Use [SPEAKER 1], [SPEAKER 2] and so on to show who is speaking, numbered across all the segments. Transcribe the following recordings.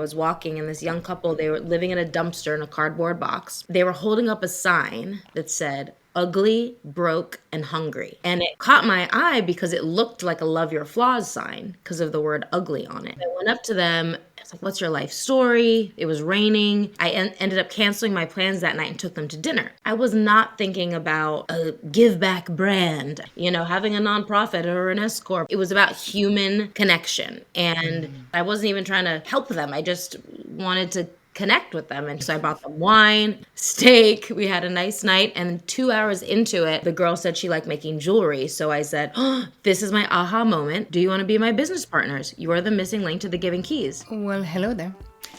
[SPEAKER 1] I was walking and this young couple, they were living in a dumpster in a cardboard box. They were holding up a sign that said, ugly, broke, and hungry. And it caught my eye because it looked like a love your flaws sign because of the word ugly on it. I went up to them. I was like, what's your life story? It was raining. I ended up canceling my plans that night and took them to dinner. I was not thinking about a give back brand, having a nonprofit or an S Corp. It was about human connection. And I wasn't even trying to help them. I just wanted to connect with them. And so I bought them wine, steak. We had a nice night. And 2 hours into it, the girl said she liked making jewelry. So I said, oh, this is my aha moment. Do you want to be my business partners? You are the missing link to the Giving Keys.
[SPEAKER 2] Well, hello there,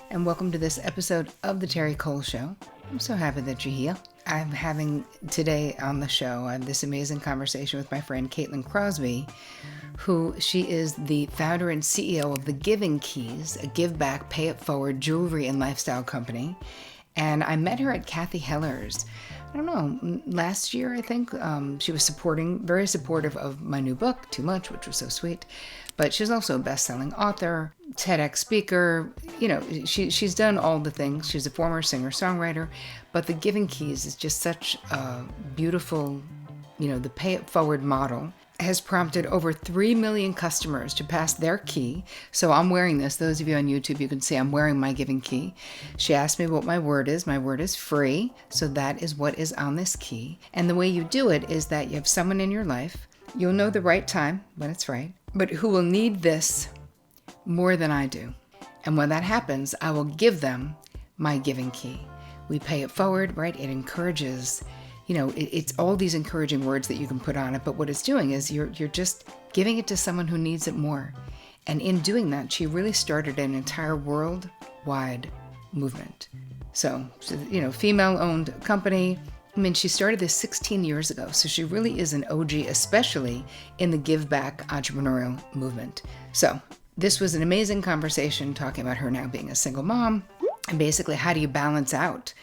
[SPEAKER 2] and welcome to this episode of the Terri Cole Show. I'm so happy that you're here. I'm having today on the show, I have this amazing conversation with my friend Caitlin Crosby, she is the founder and CEO of the Giving Keys, a give back, pay it forward jewelry and lifestyle company. And I met her at Kathy Heller's, I don't know, last year, I think. She was very supportive of my new book, Too Much, which was so sweet. But she's also a best-selling author, TEDx speaker. She's done all the things. She's a former singer-songwriter. But the Giving Keys is just such a beautiful, the pay it forward model has prompted over 3 million customers to pass their key. So I'm wearing this. Those of you on YouTube, you can see I'm wearing my Giving Key. She asked me what my word is. My word is free. So that is what is on this key. And the way you do it is that you have someone in your life. You'll know the right time when it's right, but who will need this more than I do. And when that happens, I will give them my Giving Key. We pay it forward, right? It encourages, it's all these encouraging words that you can put on it. But what it's doing is you're just giving it to someone who needs it more. And in doing that, she really started an entire worldwide movement. So, female-owned company. She started this 16 years ago. So she really is an OG, especially in the give back entrepreneurial movement. So this was an amazing conversation talking about her now being a single mom. And basically, how do you balance out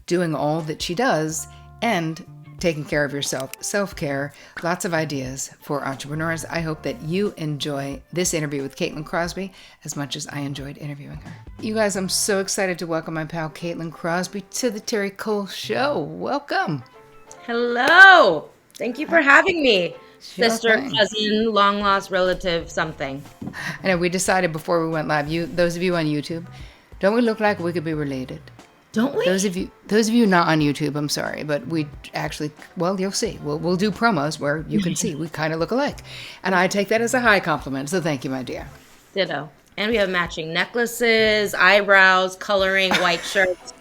[SPEAKER 2] doing all that she does and taking care of yourself, self-care, lots of ideas for entrepreneurs. I hope that you enjoy this interview with Caitlin Crosby as much as I enjoyed interviewing her. You guys, I'm so excited to welcome my pal Caitlin Crosby to the Terri Cole Show. Welcome.
[SPEAKER 1] Hello. Thank you for having me.
[SPEAKER 2] Sure
[SPEAKER 1] Sister,
[SPEAKER 2] thing.
[SPEAKER 1] cousin, long-lost relative, something.
[SPEAKER 2] I know we decided before we went live, those of you on YouTube, don't we look like we could be related?
[SPEAKER 1] Don't we?
[SPEAKER 2] Those of you not on YouTube, I'm sorry, but we actually, well, you'll see. We'll do promos where you can see we kind of look alike. And I take that as a high compliment, so thank you, my dear.
[SPEAKER 1] Ditto. And we have matching necklaces, eyebrows, coloring, white shirts,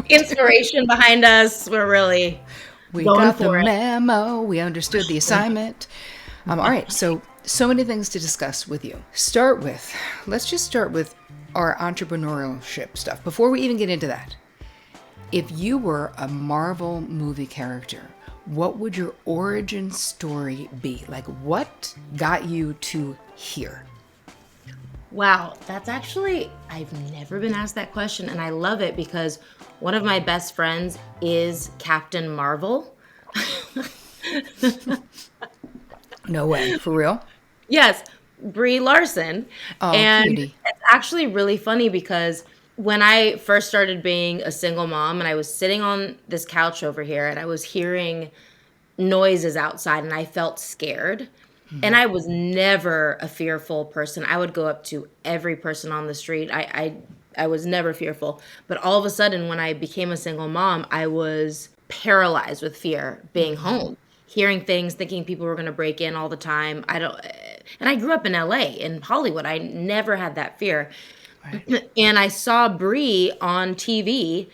[SPEAKER 1] inspiration behind us.
[SPEAKER 2] We got the memo. We understood the assignment. All right, so many things to discuss with you. Let's just start with our entrepreneurship stuff. Before we even get into that, if you were a Marvel movie character, what would your origin story be? Like, what got you to here?
[SPEAKER 1] Wow, I've never been asked that question, and I love it because one of my best friends is Captain Marvel.
[SPEAKER 2] No way, for real?
[SPEAKER 1] Yes, Brie Larson.
[SPEAKER 2] Oh,
[SPEAKER 1] and
[SPEAKER 2] cutie.
[SPEAKER 1] It's actually really funny because when I first started being a single mom and I was sitting on this couch over here and I was hearing noises outside and I felt scared. And I was never a fearful person. I would go up to every person on the street. I was never fearful. But all of a sudden, when I became a single mom, I was paralyzed with fear being home, hearing things, thinking people were going to break in all the time. And I grew up in LA, in Hollywood. I never had that fear. Right. And I saw Brie on TV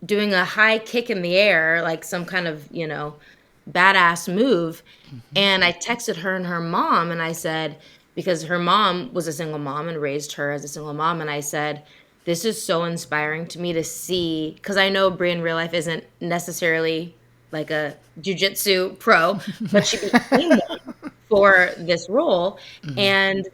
[SPEAKER 1] doing a high kick in the air, like some kind of, badass move. And I texted her and her mom and I said, because her mom was a single mom and raised her as a single mom. And I said, this is so inspiring to me to see, because I know Brie in real life isn't necessarily like a jujitsu pro, but she became one for this role. Mm-hmm. And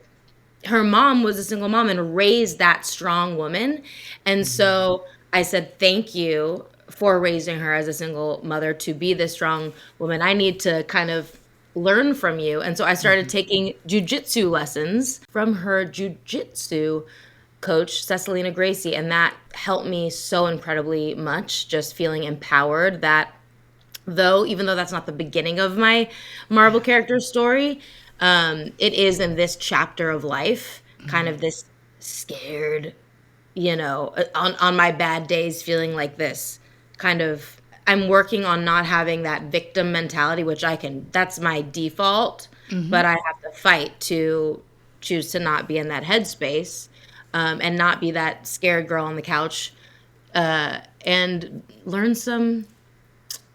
[SPEAKER 1] her mom was a single mom and raised that strong woman. And so I said, thank you for raising her as a single mother to be this strong woman. I need to kind of learn from you. And so I started taking jujitsu lessons from her jujitsu coach, Cecilina Gracie, and that helped me so incredibly much, just feeling empowered that even though that's not the beginning of my Marvel character story, it is in this chapter of life, kind of this scared, on my bad days, feeling like this kind of, I'm working on not having that victim mentality, which that's my default, but I have to fight to choose to not be in that headspace, and not be that scared girl on the couch, and learn some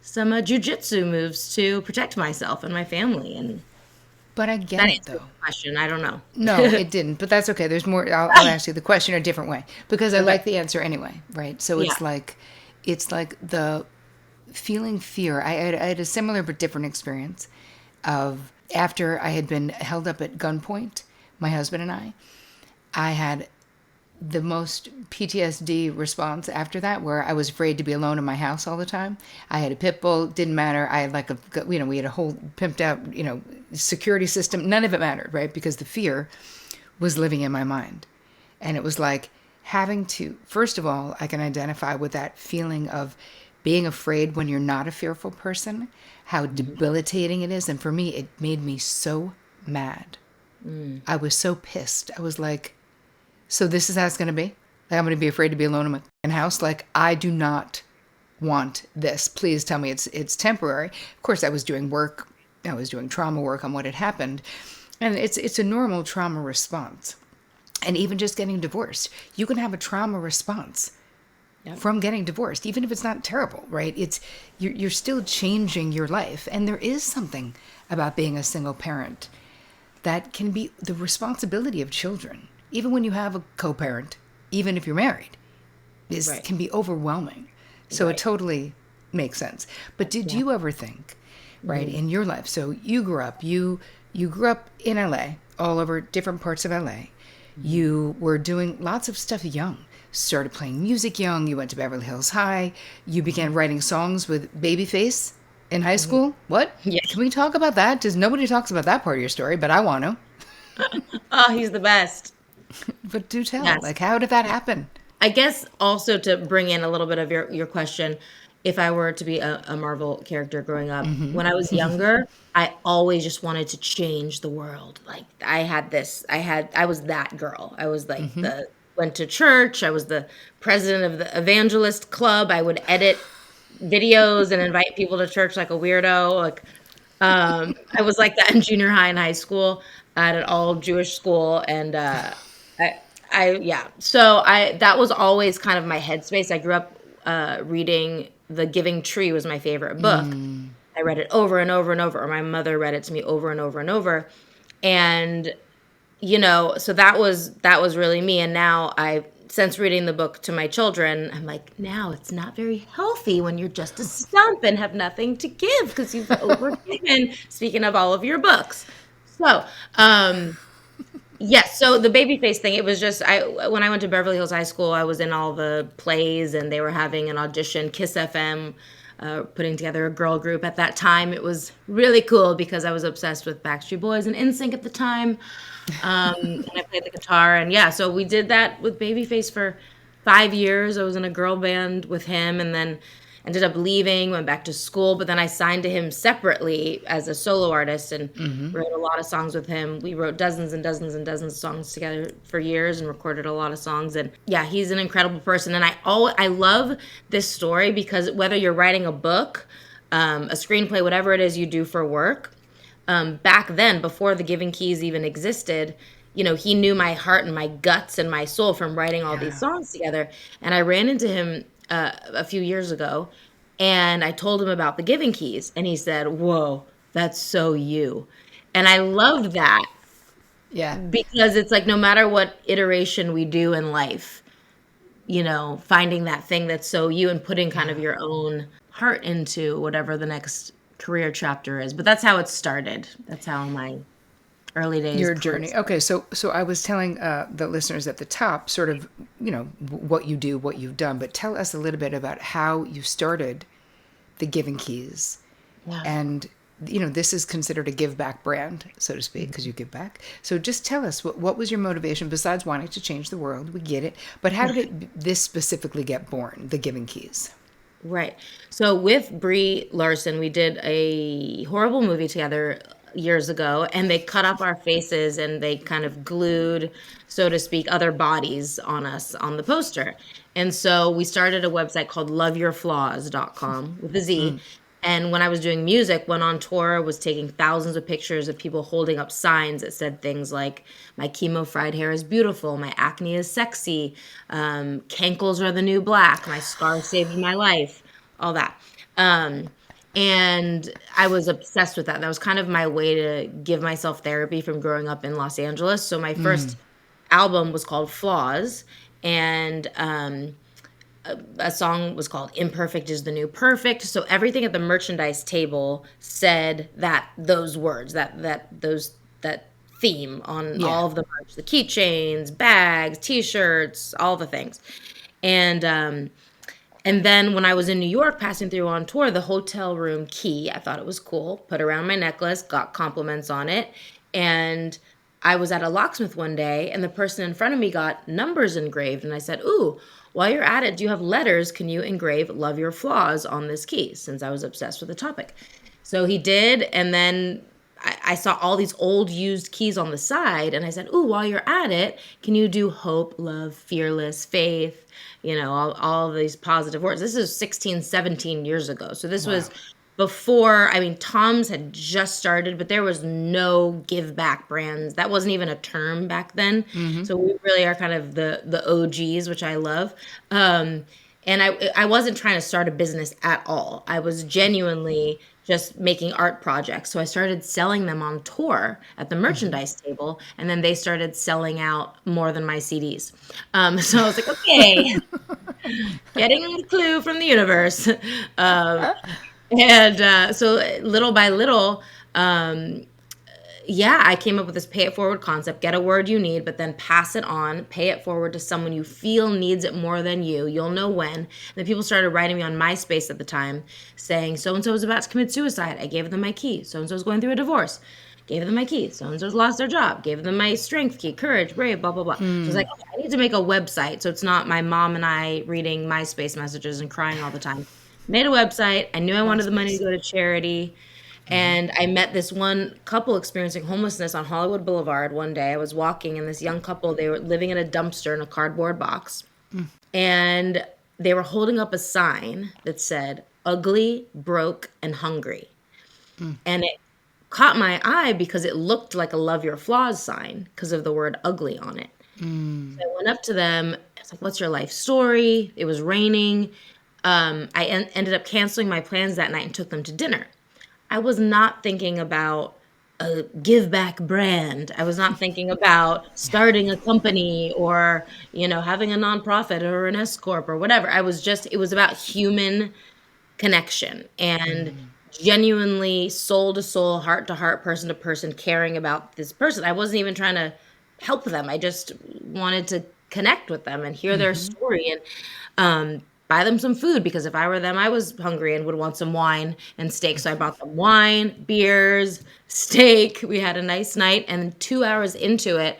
[SPEAKER 1] jujitsu moves to protect myself and my family. And
[SPEAKER 2] But I get
[SPEAKER 1] that
[SPEAKER 2] it,
[SPEAKER 1] answers the
[SPEAKER 2] though.
[SPEAKER 1] question. I don't know.
[SPEAKER 2] No, it didn't. But that's okay. There's more. I'll ask you the question a different way because I
[SPEAKER 1] Okay.
[SPEAKER 2] like the answer anyway, right? So
[SPEAKER 1] Yeah.
[SPEAKER 2] it's like the feeling fear. I had a similar but different experience of after I had been held up at gunpoint, my husband and I had the most PTSD response after that, where I was afraid to be alone in my house all the time. I had a pit bull, didn't matter. I had we had a whole pimped out, security system. None of it mattered, right? Because the fear was living in my mind. And it was like having to, first of all, I can identify with that feeling of being afraid when you're not a fearful person, how debilitating it is. And for me, it made me so mad. I was so pissed. I was like, so this is how it's going to be? Like, I'm going to be afraid to be alone in my house? Like, I do not want this. Please tell me it's temporary. Of course, I was doing work. I was doing trauma work on what had happened. And it's a normal trauma response. And even just getting divorced, you can have a trauma response from getting divorced, even if it's not terrible, right? You're still changing your life. And there is something about being a single parent that can be the responsibility of children. Even when you have a co-parent, even if you're married,
[SPEAKER 1] Right.
[SPEAKER 2] can be overwhelming. So it totally makes sense. But did you ever think, right, in your life? So you grew up, you grew up in LA, all over different parts of LA. You were doing lots of stuff young. Started playing music young. You went to Beverly Hills High. You began writing songs with Babyface in high school. What?
[SPEAKER 1] Yeah.
[SPEAKER 2] Can we talk about that? Because nobody talks about that part of your story, but I want to.
[SPEAKER 1] Oh, he's the best.
[SPEAKER 2] But do tell,
[SPEAKER 1] Yes.
[SPEAKER 2] like, how did that happen?
[SPEAKER 1] I guess also to bring in a little bit of your question, if I were to be a Marvel character growing up, when I was younger, I always just wanted to change the world. Like I was that girl. I was like went to church. I was the president of the evangelist club. I would edit videos and invite people to church like a weirdo. Like, I was like that in junior high and high school at an all Jewish school, and I, yeah. So that was always kind of my headspace. I grew up reading The Giving Tree was my favorite book. I read it over and over and over, or my mother read it to me over and over and over, and so that was really me. And now since reading the book to my children, I'm like, now it's not very healthy when you're just a stump and have nothing to give because you've overgiven. Speaking of all of your books, so yes. So the babyface thing, it was just when I went to Beverly Hills High School, I was in all the plays and they were having an audition. Kiss FM, putting together a girl group at that time. It was really cool because I was obsessed with Backstreet Boys and NSYNC at the time. And I played the guitar, and yeah, so we did that with Babyface for 5 years. I was in a girl band with him, and then ended up leaving, went back to school, but then I signed to him separately as a solo artist and wrote a lot of songs with him. We wrote dozens and dozens and dozens of songs together for years and recorded a lot of songs. And yeah, he's an incredible person. And I love this story because whether you're writing a book, a screenplay, whatever it is you do for work, back then, before the Giving Keys even existed, he knew my heart and my guts and my soul from writing all these songs together. And I ran into him a few years ago, and I told him about the Giving Keys, and he said, "Whoa, that's so you." And I loved that
[SPEAKER 2] Yeah.
[SPEAKER 1] because it's like no matter what iteration we do in life, finding that thing that's so you and putting kind of your own heart into whatever the next career chapter is. But that's how it started. That's how my early days.
[SPEAKER 2] Your journey. Okay, so I was telling the listeners at the top sort of, what you do, what you've done, but tell us a little bit about how you started the Giving Keys
[SPEAKER 1] Yeah.
[SPEAKER 2] and this is considered a give back brand, so to speak, because you give back. So just tell us, what was your motivation besides wanting to change the world? We get it. But how did this specifically get born, the Giving Keys?
[SPEAKER 1] Right. So with Brie Larson, we did a horrible movie together years ago, and they cut up our faces and they kind of glued, so to speak, other bodies on us on the poster. And so we started a website called loveyourflaws.com with a Z. And when I was doing music, went on tour, was taking thousands of pictures of people holding up signs that said things like, my chemo fried hair is beautiful, my acne is sexy, cankles are the new black, my scar saved my life, all that. And I was obsessed with that. That was kind of my way to give myself therapy from growing up in Los Angeles. So my first album was called Flaws, and a song was called Imperfect is the New Perfect. So everything at the merchandise table said those words, that theme on all of the merch, the keychains, bags, t-shirts, all the things. And then when I was in New York passing through on tour, the hotel room key, I thought it was cool, put around my necklace, got compliments on it. And I was at a locksmith one day, and the person in front of me got numbers engraved. And I said, ooh, while you're at it, do you have letters? Can you engrave Love Your Flaws on this key? Since I was obsessed with the topic. So he did. And then I saw all these old used keys on the side. And I said, ooh, while you're at it, can you do hope, love, fearless, faith, all these positive words. This is 16, 17 years ago. So this was before, Tom's had just started, but there was no give back brands. That wasn't even a term back then. So we really are kind of the OGs, which I love. And I wasn't trying to start a business at all. I was genuinely just making art projects. So I started selling them on tour at the merchandise table, and then they started selling out more than my CDs. So I was like, okay, getting the clue from the universe. So little by little, I came up with this pay it forward concept. Get a word you need, but then pass it on, pay it forward to someone you feel needs it more than you. You'll know when. And then people started writing me on MySpace at the time saying, so-and-so was about to commit suicide. I gave them my key. So-and-so was going through a divorce. Gave them my key. So-and-so's lost their job. Gave them my strength key, courage, brave, blah, blah, blah. So I was like, okay, I need to make a website so it's not my mom and I reading MySpace messages and crying all the time. Made a website. I knew I wanted the money to go to charity. And I met this one couple experiencing homelessness on Hollywood Boulevard one day. I was walking, and this young couple, they were living in a dumpster in a cardboard box. And they were holding up a sign that said, ugly, broke, and hungry. And it caught my eye because it looked like a Love Your Flaws sign because of the word ugly on it. So I went up to them. I was like, what's your life story? It was raining. I ended up canceling my plans that night and took them to dinner. I was not thinking about a give back brand. I was not thinking about starting a company or, having a nonprofit or an S Corp or whatever. It was about human connection and genuinely soul to soul, heart to heart, person to person, caring about this person. I wasn't even trying to help them. I just wanted to connect with them and hear their story and buy them some food, because if I were them, I was hungry and would want some wine and steak. So I bought them wine, beers, steak. We had a nice night. And 2 hours into it,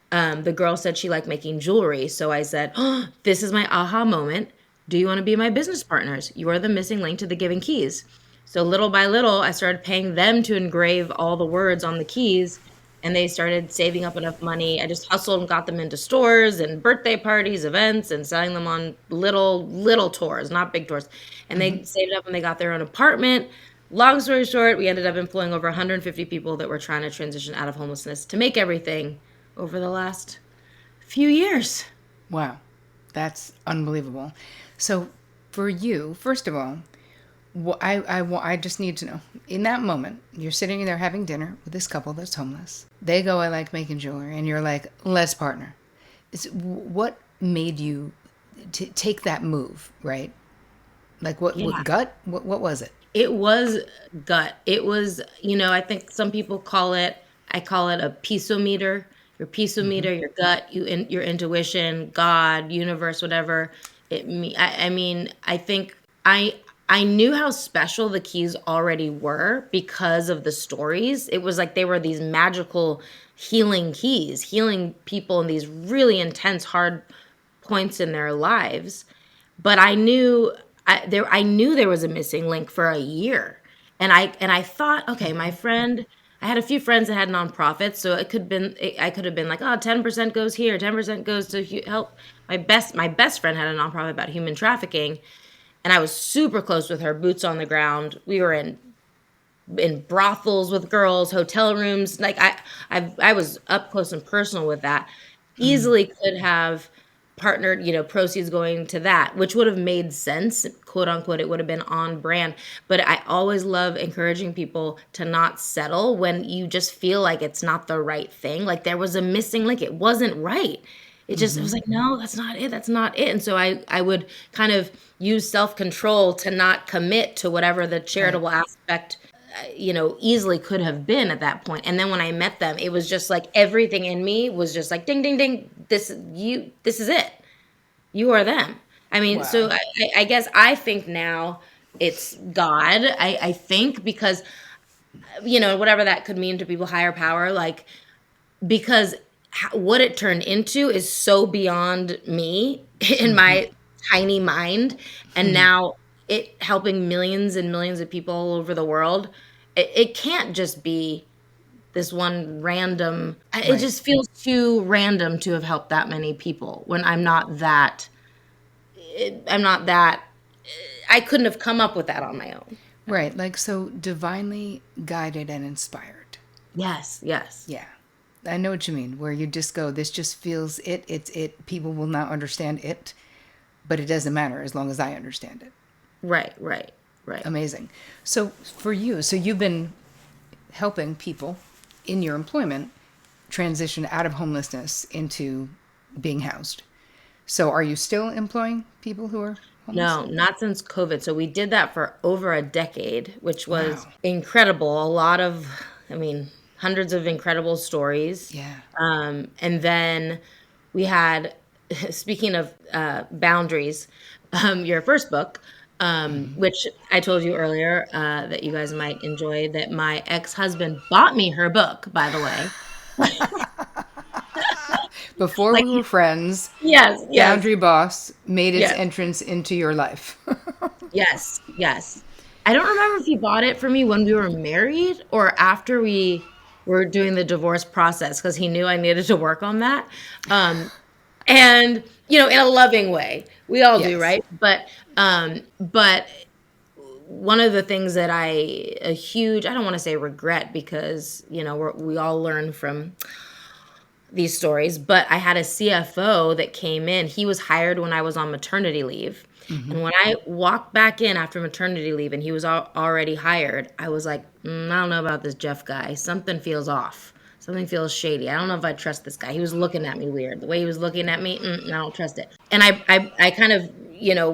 [SPEAKER 1] the girl said she liked making jewelry. So I said, oh, this is my aha moment. Do you want to be my business partners? You are the missing link to the Giving Keys. So little by little, I started paying them to engrave all the words on the keys. And they started saving up enough money. I just hustled and got them into stores and birthday parties, events, and selling them on little tours, not big tours. And they saved up and they got their own apartment. Long story short, we ended up employing over 150 people that were trying to transition out of homelessness to make everything over the last few years.
[SPEAKER 2] Wow. That's unbelievable. So for you, first of all, I just need to know, in that moment, you're sitting there having dinner with this couple that's homeless. They go, I like making jewelry. And you're like, let's partner. What made you take that move, right? Like what gut? What was it?
[SPEAKER 1] It was gut. It was, I think some people I call it a piezometer. Your piezometer, your gut, your intuition, God, universe, whatever. I think I knew how special the keys already were because of the stories. It was like they were these magical healing keys, healing people in these really intense, hard points in their lives. But I knew there was a missing link for a year. And I thought, okay, my friend, I had a few friends that had nonprofits, so I could have been like, oh, 10% goes here, 10% goes to help. My best friend had a nonprofit about human trafficking, and I was super close with her, boots on the ground. We were in brothels with girls, hotel rooms. Like I was up close and personal with that. Easily could have partnered, proceeds going to that, which would have made sense, quote unquote. It would have been on brand. But I always love encouraging people to not settle when you just feel like it's not the right thing. Like there was a missing link. It wasn't right. It was like, no, that's not it. That's not it. And so I would kind of use self-control to not commit to whatever the
[SPEAKER 2] Right.
[SPEAKER 1] charitable aspect easily could have been at that point. And then when I met them, it was just like everything in me was just like ding, ding, ding. This is it. You are them. I mean, so
[SPEAKER 2] Wow.
[SPEAKER 1] I guess I think now it's God. I think because whatever that could mean to people, higher power, like because what it turned into is so beyond me in my tiny mind, and now it helping millions and millions of people all over the world. It can't just be this one random. It
[SPEAKER 2] Right.
[SPEAKER 1] just feels too random to have helped that many people when I'm not that. I'm not that. I couldn't have come up with that on my own.
[SPEAKER 2] Right. Like so divinely guided and inspired.
[SPEAKER 1] Yes, yes.
[SPEAKER 2] Yeah. I know what you mean, where you just go, this just feels it. It's it. People will not understand it, but it doesn't matter as long as I understand it.
[SPEAKER 1] Right, right, right.
[SPEAKER 2] Amazing. So for you, so you've been helping people in your employment transition out of homelessness into being housed. So are you still employing people who are homeless?
[SPEAKER 1] No, not since COVID. So we did that for over a decade, which was
[SPEAKER 2] Wow.
[SPEAKER 1] incredible. A lot of, I mean, hundreds of incredible stories.
[SPEAKER 2] Yeah.
[SPEAKER 1] And then we had, speaking of boundaries, your first book, which I told you earlier that you guys might enjoy, that my ex-husband bought me her book, by the way.
[SPEAKER 2] Before
[SPEAKER 1] Like,
[SPEAKER 2] we were friends,
[SPEAKER 1] yes, yes,
[SPEAKER 2] Boundary Boss made its
[SPEAKER 1] yes.
[SPEAKER 2] entrance into your life.
[SPEAKER 1] Yes, yes. I don't remember if he bought it for me when we were married or after we were doing the divorce process because he knew I needed to work on that. Um, and in a loving way, we all do,
[SPEAKER 2] Yes.
[SPEAKER 1] right? But one of the things that a huge, I don't want to say regret because we all learn from these stories, but I had a CFO that came in. He was hired when I was on maternity leave. And when I walked back in after maternity leave and he was already hired, I was like, I don't know about this Jeff guy. Something feels off. Something feels shady. I don't know if I trust this guy. He was looking at me weird. The way he was looking at me, I don't trust it. And I kind of,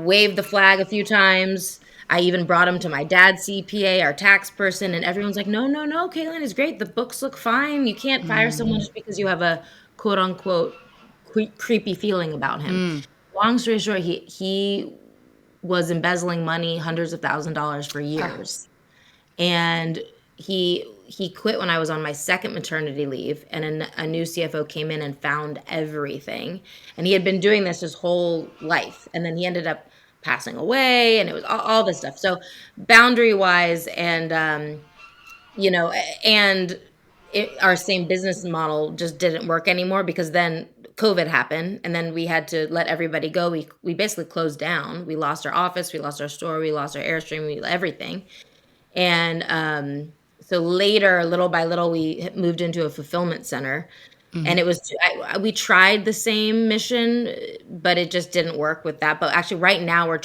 [SPEAKER 1] waved the flag a few times. I even brought him to my dad's CPA, our tax person, and everyone's like, no, no, no, Caitlin is great. The books look fine. You can't fire someone just because you have a quote unquote creepy feeling about him. Long story short, he was embezzling money, hundreds of $1,000s for
[SPEAKER 2] Ah,
[SPEAKER 1] years. And he quit when I was on my second maternity leave, and a new CFO came in and found everything. And he had been doing this his whole life, and then he ended up passing away, and it was all this stuff. So boundary wise, and you know, and our same business model just didn't work anymore because then COVID happened, and then we had to let everybody go. We basically closed down. We lost our office, we lost our store, we lost our Airstream, everything. And so later, little by little, we moved into a fulfillment center. And it was, we tried the same mission, but it just didn't work with that. But actually, right now, we're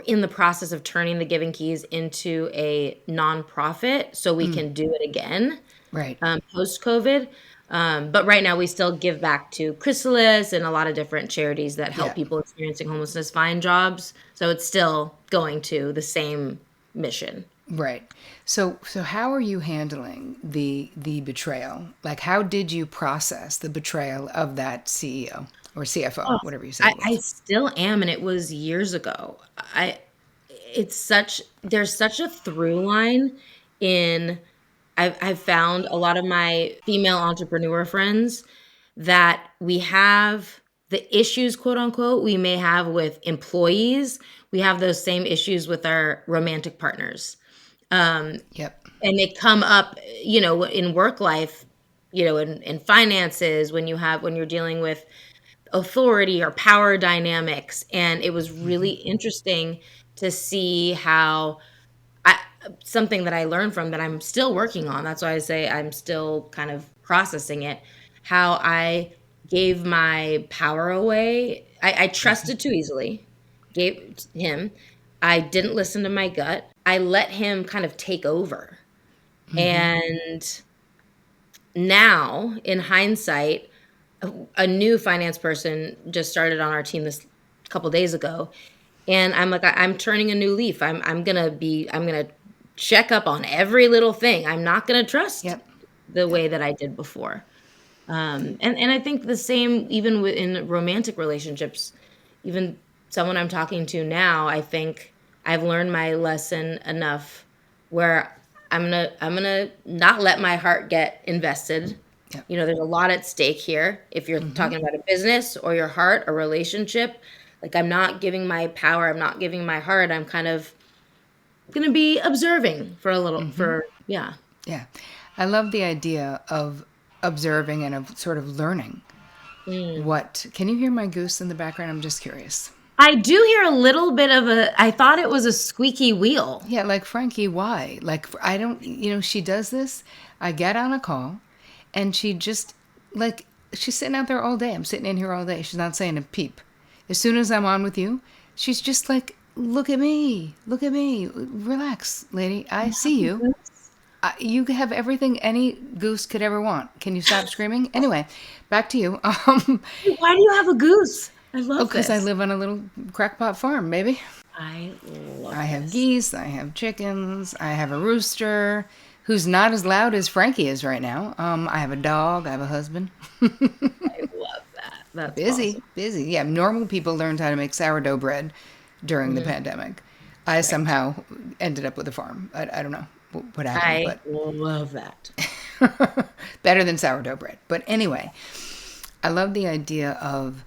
[SPEAKER 1] in the process of turning the Giving Keys into a nonprofit so we can do it again
[SPEAKER 2] right.
[SPEAKER 1] post COVID. But right now, we still give back to Chrysalis and a lot of different charities that help
[SPEAKER 2] Yeah.
[SPEAKER 1] people experiencing homelessness find jobs. So it's still going to the same mission.
[SPEAKER 2] Right. So how are you handling the betrayal? Like how did you process the betrayal of that CEO or CFO,
[SPEAKER 1] Oh,
[SPEAKER 2] whatever you said
[SPEAKER 1] I,
[SPEAKER 2] it
[SPEAKER 1] I
[SPEAKER 2] was?
[SPEAKER 1] still am, and it was years ago. there's such a through line in, I've found a lot of my female entrepreneur friends that we have the issues, quote unquote, we may have with employees. We have those same issues with our romantic partners.
[SPEAKER 2] Yep.
[SPEAKER 1] And they come up, in work life, in finances, when you're dealing with authority or power dynamics. And it was really interesting to see how something that I learned from that I'm still working on. That's why I say I'm still kind of processing it. How I gave my power away. I trusted too easily, gave him. I didn't listen to my gut. I let him kind of take over. And now, in hindsight, a new finance person just started on our team this couple days ago, and I'm like, I'm turning a new leaf. I'm gonna check up on every little thing. I'm not gonna trust
[SPEAKER 2] Yep.
[SPEAKER 1] the way that I did before. And I think the same even in romantic relationships. Even someone I'm talking to now, I think I've learned my lesson enough where I'm gonna not let my heart get invested.
[SPEAKER 2] Yep.
[SPEAKER 1] There's a lot at stake here. If you're talking about a business or your heart, a relationship, like I'm not giving my power, I'm not giving my heart. I'm kind of gonna be observing for a little for yeah.
[SPEAKER 2] Yeah. I love the idea of observing and of sort of learning what. Can you hear my goose in the background? I'm just curious.
[SPEAKER 1] I do hear a little bit of I thought it was a squeaky wheel.
[SPEAKER 2] Yeah, like Frankie, why? Like, I don't, she does this. I get on a call and she just, like, she's sitting out there all day. I'm sitting in here all day. She's not saying a peep. As soon as I'm on with you, she's just like, look at me. Look at me. Relax, lady. I see you. You have everything any goose could ever want. Can you stop screaming? Anyway, back to you.
[SPEAKER 1] Why do you have a goose? I love
[SPEAKER 2] Because I live on a little crackpot farm, baby.
[SPEAKER 1] I love
[SPEAKER 2] I have geese, I have chickens, I have a rooster who's not as loud as Frankie is right now. I have a dog, I have a husband.
[SPEAKER 1] I love that. That's
[SPEAKER 2] Busy,
[SPEAKER 1] awesome.
[SPEAKER 2] busy. Yeah, normal people learned how to make sourdough bread during the pandemic. I somehow ended up with a farm. I don't know what happened,
[SPEAKER 1] I love that.
[SPEAKER 2] but better than sourdough bread. But anyway, I love the idea of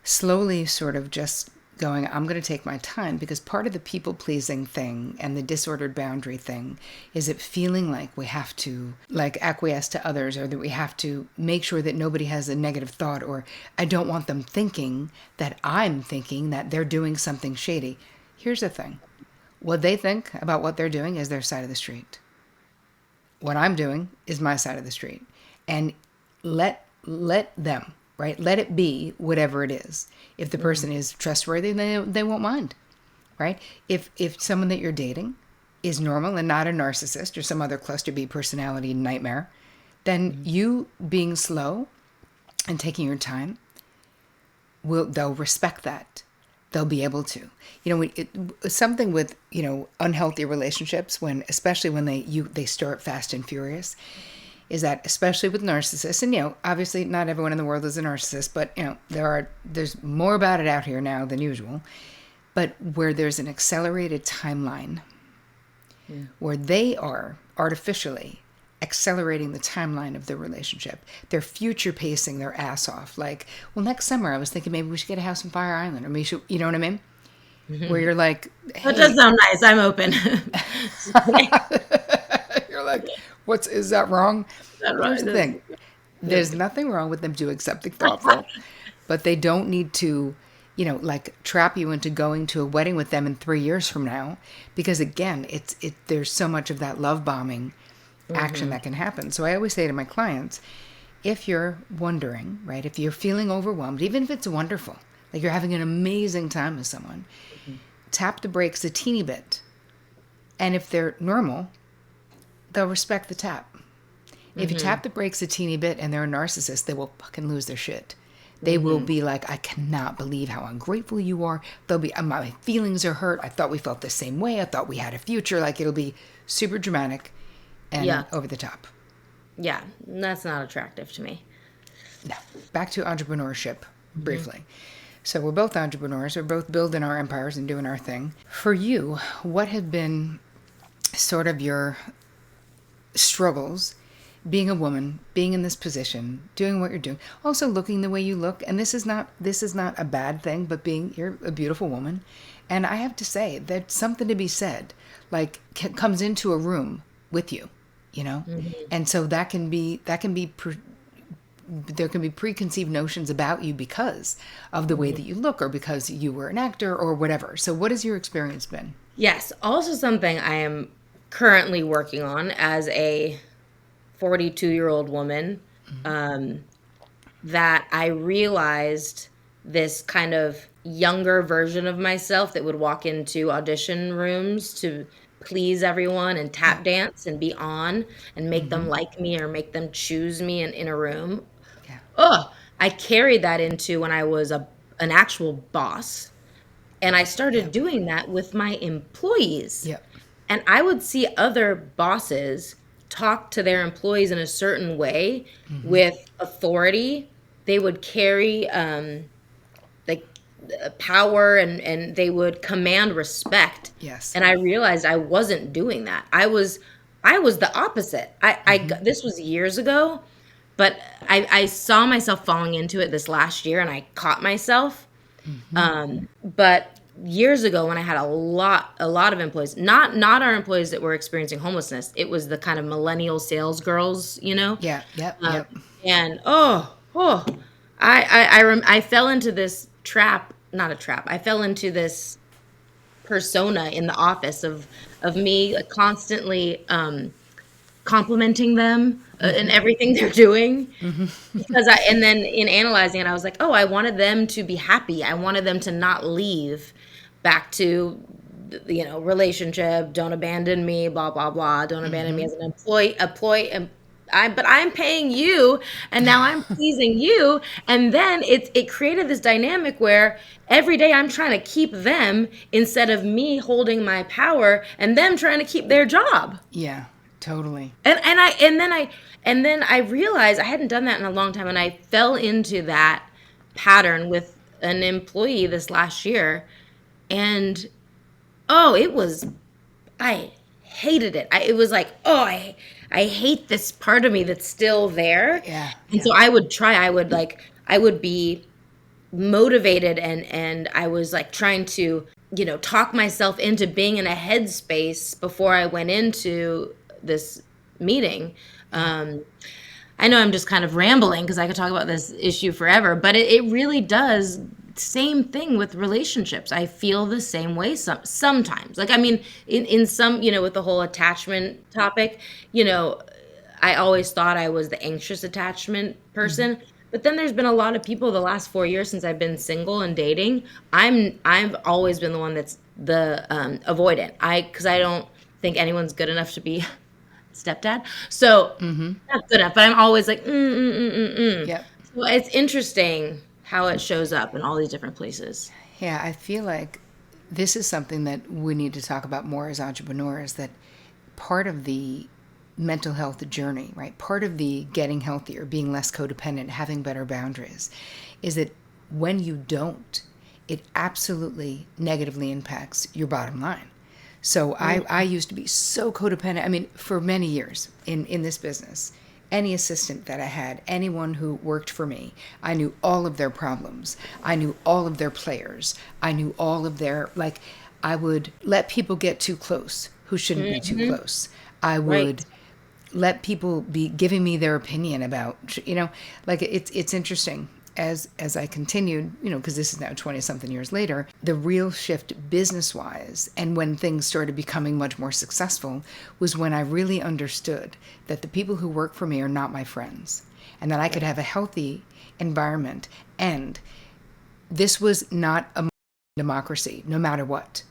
[SPEAKER 2] slowly sort of just going, I'm going to take my time, because part of the people pleasing thing and the disordered boundary thing is it feeling like we have to like acquiesce to others, or that we have to make sure that nobody has a negative thought, or I don't want them thinking that I'm thinking that they're doing something shady. Here's the thing. What they think about what they're doing is their side of the street. What I'm doing is my side of the street. And let them, right? Let it be whatever it is. If the person is trustworthy, they won't mind, right? If someone that you're dating is normal and not a narcissist or some other cluster B personality nightmare, then you being slow and taking your time, they'll respect that. They'll be able to. Something with, unhealthy relationships, especially when they start fast and furious, is that especially with narcissists, and obviously not everyone in the world is a narcissist, but there's more about it out here now than usual, but where there's an accelerated timeline, where they are artificially accelerating the timeline of the relationship. They're future pacing their ass off. Like, well, next summer I was thinking maybe we should get a house on Fire Island, or we should, you know what I mean? Where you're like, hey.
[SPEAKER 1] That does sound nice. I'm open.
[SPEAKER 2] You're like, is that wrong? Here's the thing. There's nothing wrong with them doing something thoughtful, but they don't need to, like trap you into going to a wedding with them in 3 years from now, because again, there's so much of that love bombing action that can happen. So I always say to my clients, if you're wondering, right, if you're feeling overwhelmed, even if it's wonderful, like you're having an amazing time with someone, tap the brakes a teeny bit. And if they're normal, they'll respect the tap. If you tap the brakes a teeny bit and they're a narcissist, they will fucking lose their shit. They will be like, I cannot believe how ungrateful you are. They'll be, my feelings are hurt. I thought we felt the same way. I thought we had a future. Like, it'll be super dramatic and over the top.
[SPEAKER 1] Yeah, that's not attractive to me.
[SPEAKER 2] No. Back to entrepreneurship briefly. So we're both entrepreneurs. We're both building our empires and doing our thing. For you, what have been sort of your struggles being a woman, being in this position, doing what you're doing, also looking the way you look? And this is not a bad thing, but you're a beautiful woman. And I have to say, there's something to be said, like comes into a room with you, And so there can be preconceived notions about you because of the way that you look or because you were an actor or whatever. So what has your experience been?
[SPEAKER 1] Yes. Also something I am currently working on as a 42-year-old woman, that I realized this kind of younger version of myself that would walk into audition rooms to please everyone and tap dance and be on and make them like me or make them choose me in a room.
[SPEAKER 2] Yeah.
[SPEAKER 1] Oh, I carried that into when I was an actual boss. And I started doing that with my employees.
[SPEAKER 2] Yeah.
[SPEAKER 1] And I would see other bosses talk to their employees in a certain way with authority. They would carry like power and they would command respect.
[SPEAKER 2] Yes.
[SPEAKER 1] And I realized I wasn't doing that. I was the opposite. This was years ago, but I saw myself falling into it this last year and I caught myself. But years ago when I had a lot of employees, not our employees that were experiencing homelessness, it was the kind of millennial sales girls,
[SPEAKER 2] Yeah. Yep.
[SPEAKER 1] And I fell into this trap, not a trap. I fell into this persona in the office of me constantly complimenting them in everything they're doing. Because and then in analyzing it, I was like, oh, I wanted them to be happy. I wanted them to not leave back to, relationship, don't abandon me, blah, blah, blah. Don't abandon me as an employee, but I'm paying you and now I'm pleasing you. And then it created this dynamic where every day I'm trying to keep them instead of me holding my power and them trying to keep their job.
[SPEAKER 2] Yeah, totally.
[SPEAKER 1] And then I realized I hadn't done that in a long time, and I fell into that pattern with an employee this last year, and I hated it. It was like, I hate this part of me that's still there.
[SPEAKER 2] Yeah.
[SPEAKER 1] And so I would be motivated and I was like trying to, talk myself into being in a headspace before I went into this meeting. I know I'm just kind of rambling because I could talk about this issue forever, but it really does. Same thing with relationships. I feel the same way sometimes. Like, I mean, in some, with the whole attachment topic, I always thought I was the anxious attachment person. But then there's been a lot of people the last 4 years since I've been single and dating. I've always been the one that's the avoidant. Because I don't think anyone's good enough to be stepdad. So not good enough, but I'm always like,
[SPEAKER 2] Yep.
[SPEAKER 1] So it's interesting how it shows up in all these different places.
[SPEAKER 2] Yeah, I feel like this is something that we need to talk about more as entrepreneurs, that part of the mental health journey, right? Part of the getting healthier, being less codependent, having better boundaries, is that when you don't, it absolutely negatively impacts your bottom line. So I used to be so codependent. I mean, for many years in this business, any assistant that I had, anyone who worked for me, I knew all of their problems. I knew all of their players. I knew all of their, I would let people get too close who shouldn't be too close. I would let people be giving me their opinion about, it's interesting. As I continued, because this is now 20-something years later, the real shift business-wise, and when things started becoming much more successful, was when I really understood that the people who work for me are not my friends, and that I could have a healthy environment. And this was not a democracy, no matter what.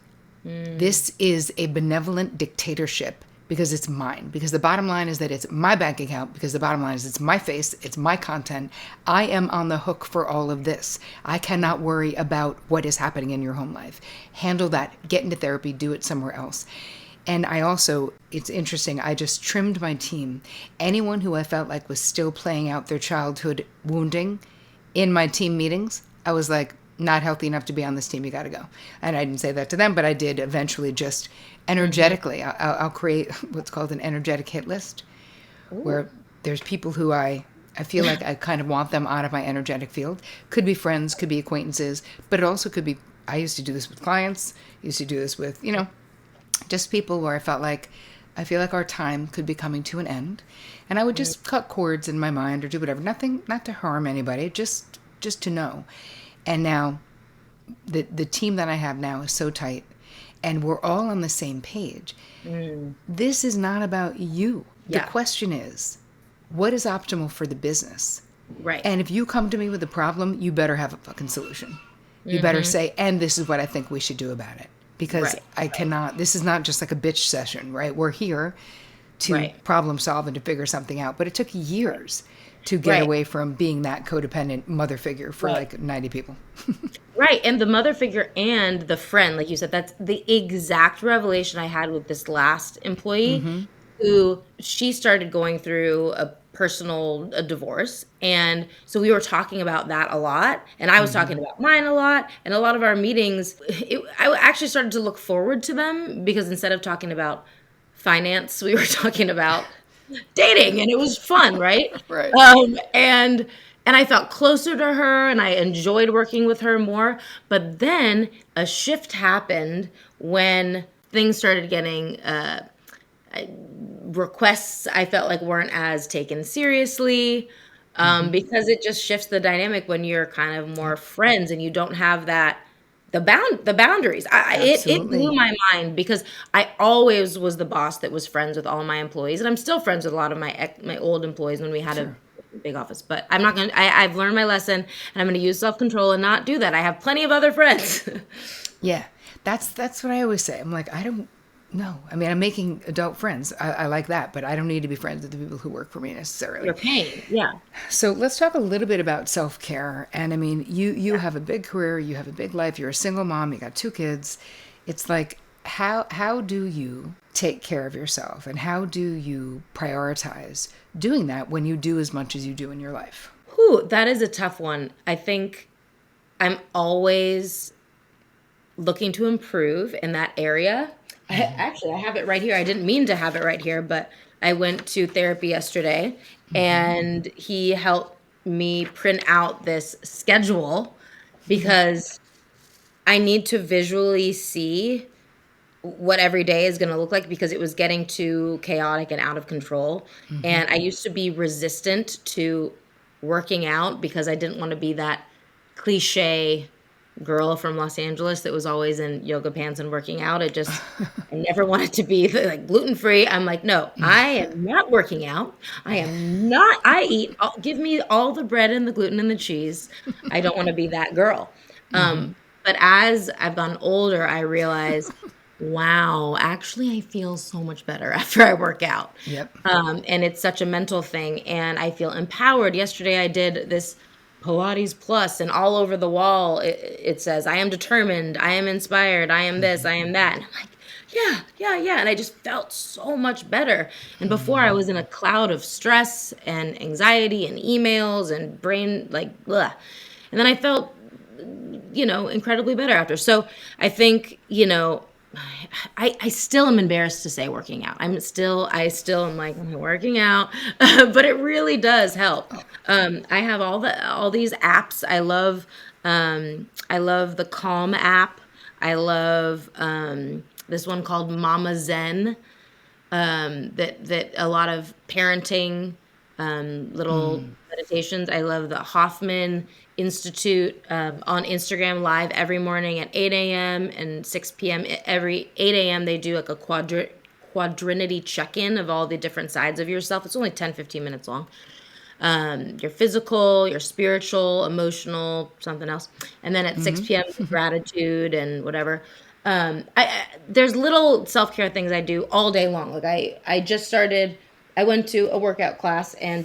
[SPEAKER 2] This is a benevolent dictatorship. Because it's mine. Because the bottom line is that it's my bank account. Because the bottom line is it's my face. It's my content. I am on the hook for all of this. I cannot worry about what is happening in your home life. Handle that. Get into therapy. Do it somewhere else. And I also, it's interesting, I just trimmed my team. Anyone who I felt like was still playing out their childhood wounding in my team meetings, I was like, not healthy enough to be on this team. You got to go. And I didn't say that to them, but I did eventually just energetically. I'll create what's called an energetic hit list, where there's people who I feel like I kind of want them out of my energetic field. Could be friends, could be acquaintances, but it also could be, I used to do this with clients, used to do this with, just people where I feel like our time could be coming to an end. And I would just cut cords in my mind or do whatever. Nothing, not to harm anybody, just to know. And now the team that I have now is so tight and we're all on the same page. This is not about you. The question is, what is optimal for the business?
[SPEAKER 1] Right.
[SPEAKER 2] And if you come to me with a problem, you better have a fucking solution. You better say, and this is what I think we should do about it. Because I cannot, this is not just like a bitch session, right? We're here to problem solve and to figure something out. But it took years to get away from being that codependent mother figure for like 90 people.
[SPEAKER 1] Right. And the mother figure and the friend, like you said, that's the exact revelation I had with this last employee who she started going through a divorce. And so we were talking about that a lot. And I was talking about mine a lot. And a lot of our meetings, I actually started to look forward to them because instead of talking about finance, we were talking about dating, and it was fun, right?
[SPEAKER 2] Right.
[SPEAKER 1] And I felt closer to her and I enjoyed working with her more. But then a shift happened when things started getting requests I felt like weren't as taken seriously because it just shifts the dynamic when you're kind of more friends and you don't have the boundaries. It blew my mind because I always was the boss that was friends with all my employees, and I'm still friends with a lot of my old employees when we had a big office. But I'm not gonna. I've learned my lesson, and I'm gonna use self-control and not do that. I have plenty of other friends.
[SPEAKER 2] Yeah, that's what I always say. I'm like, I don't. No, I mean, I'm making adult friends. I like that, but I don't need to be friends with the people who work for me necessarily.
[SPEAKER 1] You're paying, yeah.
[SPEAKER 2] So let's talk a little bit about self-care. And I mean, you have a big career, you have a big life, you're a single mom, you got 2 kids. It's like, how do you take care of yourself? And how do you prioritize doing that when you do as much as you do in your life?
[SPEAKER 1] Whew, that is a tough one. I think I'm always looking to improve in that area. Actually, I have it right here. I didn't mean to have it right here, but I went to therapy yesterday and he helped me print out this schedule because I need to visually see what every day is going to look like because it was getting too chaotic and out of control. And I used to be resistant to working out because I didn't want to be that cliche girl from Los Angeles that was always in yoga pants and working out. I never wanted to be like gluten-free. I'm like, no, I am not working out. Give me all the bread and the gluten and the cheese. I don't want to be that girl. But as I've gotten older, I realize, wow, actually I feel so much better after I work out.
[SPEAKER 2] Yep.
[SPEAKER 1] And it's such a mental thing and I feel empowered. Yesterday I did this Pilates Plus, and all over the wall it says, I am determined, I am inspired, I am this, I am that. And I'm like, yeah. And I just felt so much better. And before I was in a cloud of stress and anxiety and emails and brain blah. And then I felt, incredibly better after. So I think, I still am embarrassed to say working out. I still am like, I'm working out, but it really does help. I have all these apps. I love the Calm app. I love this one called Mama Zen. That a lot of parenting little meditations. I love the Hoffman Institute on Instagram live every morning at 8 a.m. and 6 p.m. Every 8 a.m. they do like a quadrinity check-in of all the different sides of yourself. It's only 10, 15 minutes long. Your physical, your spiritual, emotional, something else. And then at 6 p.m. gratitude and whatever. There's little self-care things I do all day long. Like I went to a workout class and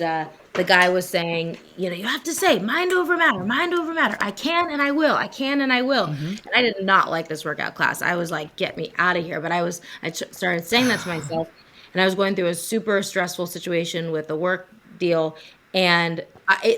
[SPEAKER 1] the guy was saying, you have to say mind over matter, mind over matter. I can and I will. I can and I will. And I did not like this workout class. I was like, get me out of here. But I started saying that to myself, and I was going through a super stressful situation with a work deal. And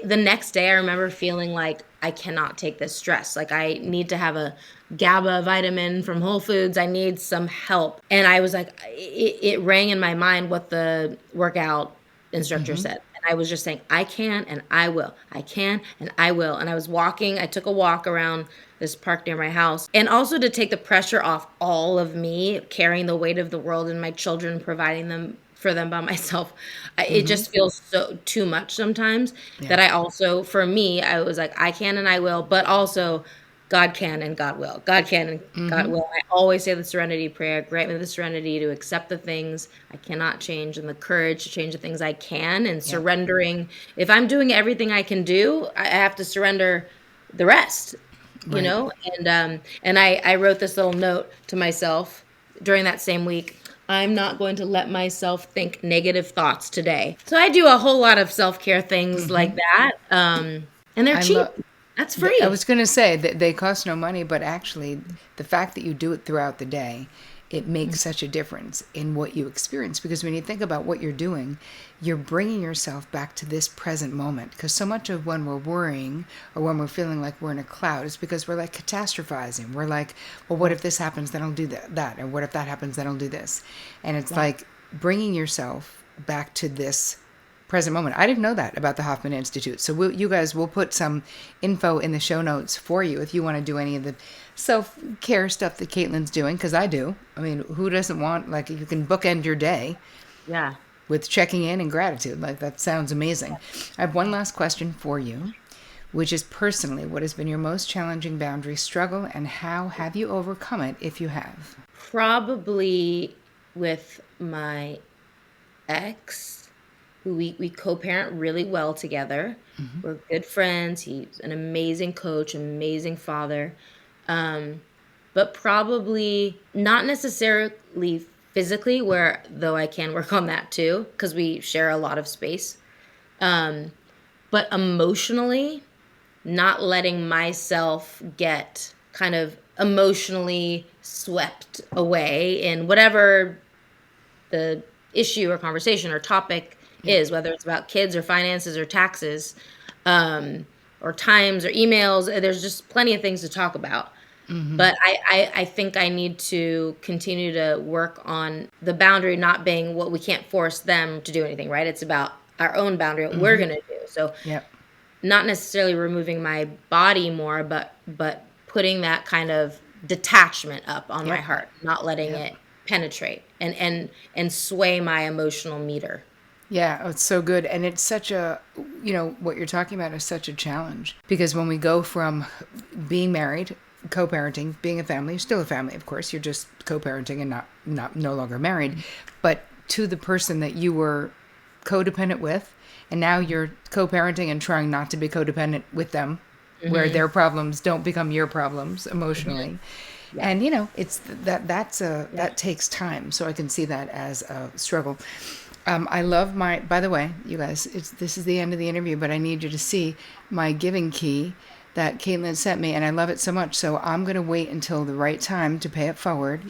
[SPEAKER 1] the next day I remember feeling like I cannot take this stress. Like, I need to have a GABA vitamin from Whole Foods. I need some help. And I was like, it rang in my mind what the workout instructor said. And I was just saying, I can and I will. I can and I will. And I was walking, I took a walk around this park near my house. And also to take the pressure off all of me carrying the weight of the world and my children, providing them for them by myself. It just feels so too much sometimes that I also, for me, I was like, I can and I will, but also God can and God will. God can and God will. I always say the serenity prayer, grant me the serenity to accept the things I cannot change and the courage to change the things I can, and surrendering. If I'm doing everything I can do, I have to surrender the rest, you
[SPEAKER 2] Right.
[SPEAKER 1] know? And I wrote this little note to myself during that same week. I'm not going to let myself think negative thoughts today. So I do a whole lot of self-care things like that. And they're
[SPEAKER 2] I
[SPEAKER 1] cheap.
[SPEAKER 2] love.
[SPEAKER 1] That's
[SPEAKER 2] I
[SPEAKER 1] free.
[SPEAKER 2] was going to say that they cost no money, but actually, the fact that you do it throughout the day, it makes such a difference in what you experience. Because when you think about what you're doing, you're bringing yourself back to this present moment. Because so much of when we're worrying or when we're feeling like we're in a cloud is because we're like catastrophizing. We're like, well, what if this happens? Then I'll do that. And what if that happens? Then I'll do this. And it's like bringing yourself back to this present moment. I didn't know that about the Hoffman Institute. So you guys will put some info in the show notes for you if you want to do any of the self-care stuff that Caitlin's doing, because I do. I mean, who doesn't want, like, you can bookend your day
[SPEAKER 1] Yeah.
[SPEAKER 2] with checking in and gratitude. Like, that sounds amazing. I have one last question for you, which is personally, what has been your most challenging boundary struggle and how have you overcome it if you have?
[SPEAKER 1] Probably with my ex, who we co-parent really well together. We're good friends. He's an amazing coach, amazing father. But probably not necessarily physically, where though I can work on that too, because we share a lot of space. But emotionally, not letting myself get kind of emotionally swept away in whatever the issue or conversation or topic is, whether it's about kids or finances or taxes, or times or emails. There's just plenty of things to talk about. But I think I need to continue to work on the boundary not being what we can't force them to do anything, right? It's about our own boundary, what we're going to do. So
[SPEAKER 2] Yep.
[SPEAKER 1] not necessarily removing my body more, but putting that kind of detachment up on my
[SPEAKER 2] Yep.
[SPEAKER 1] heart, not letting
[SPEAKER 2] Yep.
[SPEAKER 1] it penetrate and sway my emotional meter.
[SPEAKER 2] Yeah, oh, it's so good. And it's such a, what you're talking about is such a challenge because when we go from being married, co-parenting, being a family, you're still a family, of course, you're just co-parenting and not no longer married, but to the person that you were codependent with, and now you're co-parenting and trying not to be codependent with them, where their problems don't become your problems emotionally.
[SPEAKER 1] Yeah.
[SPEAKER 2] And it's that takes time. So I can see that as a struggle. I love by the way, you guys, this is the end of the interview, but I need you to see my giving key that Caitlin sent me, and I love it so much. So I'm going to wait until the right time to pay it forward.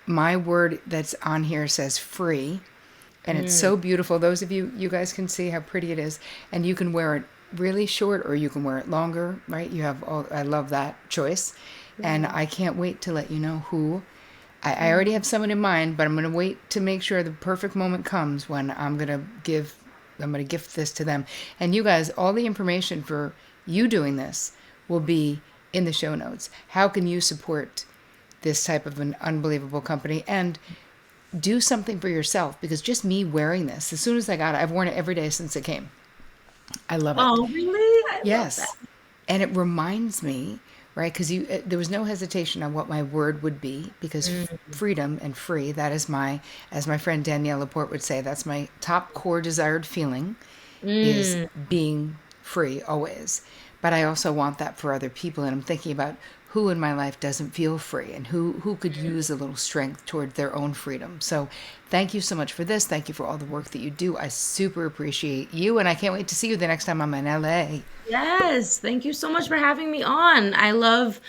[SPEAKER 2] My word that's on here says free, and it's so beautiful. Those of you guys can see how pretty it is, and you can wear it really short or you can wear it longer, right? I love that choice, and I can't wait to let you know who. I already have someone in mind, but I'm going to wait to make sure the perfect moment comes when I'm going to gift this to them. And you guys, all the information for you doing this will be in the show notes. How can you support this type of an unbelievable company and do something for yourself? Because just me wearing this, as soon as I got it, I've worn it every day since it came. I love it.
[SPEAKER 1] Oh, really? I love that.
[SPEAKER 2] Yes. And it reminds me, right? Because there was no hesitation on what my word would be, because freedom and free, that is as my friend Danielle Laporte would say, that's my top core desired feeling, is being free always. But I also want that for other people. And I'm thinking about who in my life doesn't feel free and who could use a little strength toward their own freedom. So thank you so much for this. Thank you for all the work that you do. I super appreciate you. And I can't wait to see you the next time I'm in LA.
[SPEAKER 1] Yes. Thank you so much for having me on. I love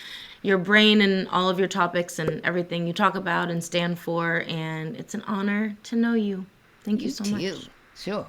[SPEAKER 1] your brain and all of your topics and everything you talk about and stand for. And it's an honor to know you. Thank you so much.
[SPEAKER 2] Sure.